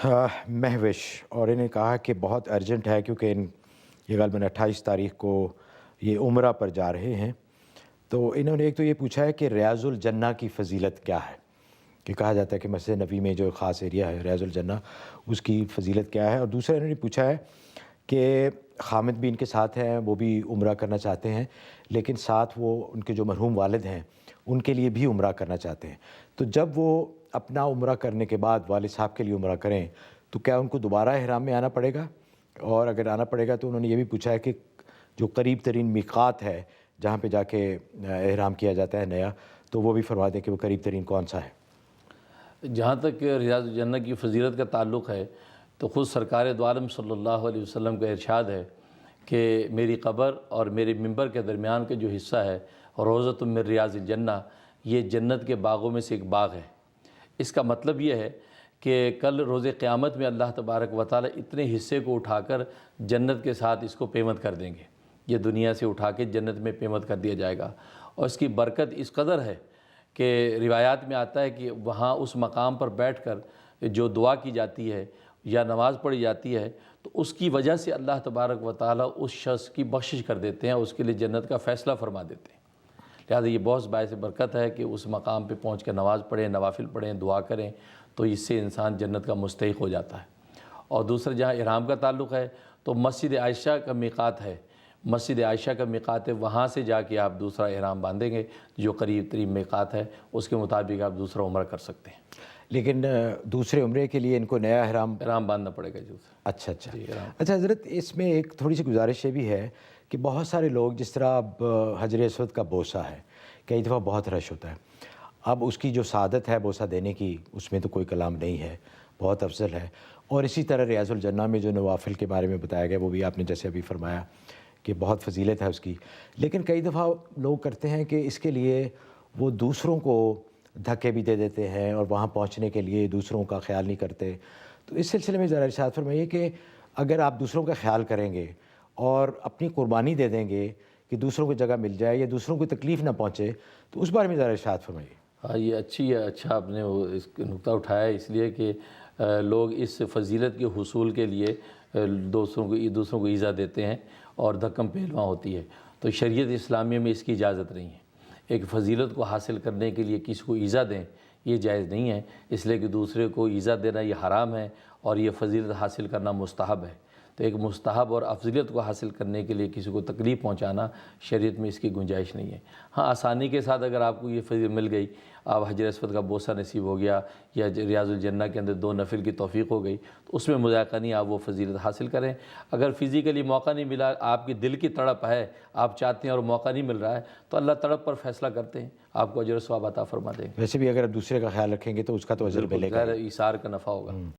महविश और इन्हें कहा कि बहुत अर्जेंट है क्योंकि ये ग़ालिबन 28 तारीख़ को ये उम्रा पर जा रहे हैं। तो इन्होंने एक तो ये पूछा है कि रियाज़ुल जन्ना की फ़जीलत क्या है, कि कहा जाता है कि मस्जिद नबी में जो ख़ास एरिया है रियाज़ुल जन्ना, उसकी फ़जीलत क्या है। और दूसरा इन्होंने पूछा है कि हामिद भी इनके साथ हैं, वो भी उम्रा करना चाहते हैं, लेकिन साथ वो उनके जो मरहूम वालिद हैं उनके लिए भी उम्रा करना चाहते हैं। तो जब वो अपना उम्रा करने के बाद वालिद साहब के लिए उम्रा करें तो क्या उनको दोबारा इहराम में आना पड़ेगा? और अगर आना पड़ेगा तो उन्होंने ये भी पूछा है कि जो करीब तरीन मीक़ात है जहाँ पे जाके इहराम किया जाता है नया, तो वो भी फरमा दें कि वो करीब तरीन कौन सा है। जहाँ तक रियाज़ुल जन्ना की फ़जीलत का ताल्लुक़ है तो ख़ुद सरकार दो आलम सल्लल्लाहु अलैहि वसल्लम का इरशाद है कि मेरी क़ब्र और मेरे मिंबर के दरमियान का जो हिस्सा है रोज़तुम मिन रियाज़िल जन्ना, ये जन्नत के बागों में से एक बाग है। इसका मतलब ये है कि कल रोज़े क़यामत में अल्लाह तबारक व तआला इतने हिस्से को उठाकर जन्नत के साथ इसको पेमत कर देंगे। ये दुनिया से उठा के जन्नत में पेमत कर दिया जाएगा। और इसकी बरकत इस कदर है कि रिवायात में आता है कि वहाँ उस मकाम पर बैठकर जो दुआ की जाती है या नमाज़ पढ़ी जाती है तो उसकी वजह से अल्लाह तबारक व तआला उस शख्स की बख्शिश कर देते हैं, उसके लिए जन्नत का फ़ैसला फरमा देते हैं। लिहाजा ये बहुत बायस बरकत है कि उस मकाम पे पहुँच कर नमाज़ पढ़ें, नवाफिल पढ़ें, दुआ करें, तो इससे इंसान जन्नत का मुस्तहिक़ हो जाता है। और दूसरा जहाँ इहराम का ताल्लुक़ है तो मस्जिद आयशा का मीक़ात है, मस्जिद आयशा का मीक़ात है, वहाँ से जाके आप दूसरा इहराम बांधेंगे जो करीब तरीन मीक़ात है, उसके मुताबिक आप दूसरा उम्रा कर सकते हैं। लेकिन दूसरे उम्रे के लिए इनको नया इहराम बांधना पड़ेगा जी। अच्छा हज़रत, इसमें एक थोड़ी सी गुजारिश ये भी है कि बहुत सारे लोग, जिस तरह अब हजर अस्वद का बोसा है, कई दफ़ा बहुत रश होता है। अब उसकी जो सादत है बोसा देने की, उसमें तो कोई कलाम नहीं है, बहुत अफजल है। और इसी तरह रियाज़ुल जन्ना में जो नवाफिल के बारे में बताया गया वो भी आपने जैसे अभी फरमाया कि बहुत फजीलत है उसकी। लेकिन कई दफ़ा लोग करते हैं कि इसके लिए वो दूसरों को धक्के भी दे देते हैं और वहाँ पहुँचने के लिए दूसरों का ख्याल नहीं करते। तो इस सिलसिले में ज़रा इरशाद फरमाइए कि अगर आप दूसरों का ख्याल करेंगे और अपनी कुर्बानी दे देंगे कि दूसरों को जगह मिल जाए या दूसरों को तकलीफ़ ना पहुँचे, तो उस बारे में ज़रा इरशाद फरमाइए। हाँ, ये अच्छा आपने वो इस नुक्ता उठाया, इसलिए कि लोग इस फ़जीलत के हुसूल के लिए दूसरों को ईज़ा देते हैं और धक्कम पहलुआ होती है। तो शरीयत इस्लामिया में इसकी इजाज़त नहीं है। एक फ़जीलत को हासिल करने के लिए किसी को ईज़ा दें, ये जायज़ नहीं है, इसलिए कि दूसरे को ईज़ा देना ये हराम है और ये फ़जीलत हासिल करना मुस्तहब है। तो एक मुस्तहब और अफज़लियत को हासिल करने के लिए किसी को तकलीफ़ पहुँचाना, शरीयत में इसकी गुंजाइश नहीं है। हाँ, आसानी के साथ अगर आपको ये फ़ज़ीलत मिल गई, आप हजर अस्वद का बोसा नसीब हो गया या रियाज़ुल जन्ना के अंदर 2 नफिल की तौफ़ीक़ हो गई, तो उसमें मुज़ायक़ा नहीं, आप वो फ़जीलत हासिल करें। अगर फ़िज़िकली मौका नहीं मिला, आपकी दिल की तड़प है, आप चाहते हैं और मौका नहीं मिल रहा है, तो अल्लाह तड़प पर फ़ैसला करते हैं, आपको अजर सवाब अता फ़रमा देंगे। वैसे भी अगर आप दूसरे का ख्याल रखेंगे तो उसका तो अजर मिलेगा। ईसार का नफ़ा होगा।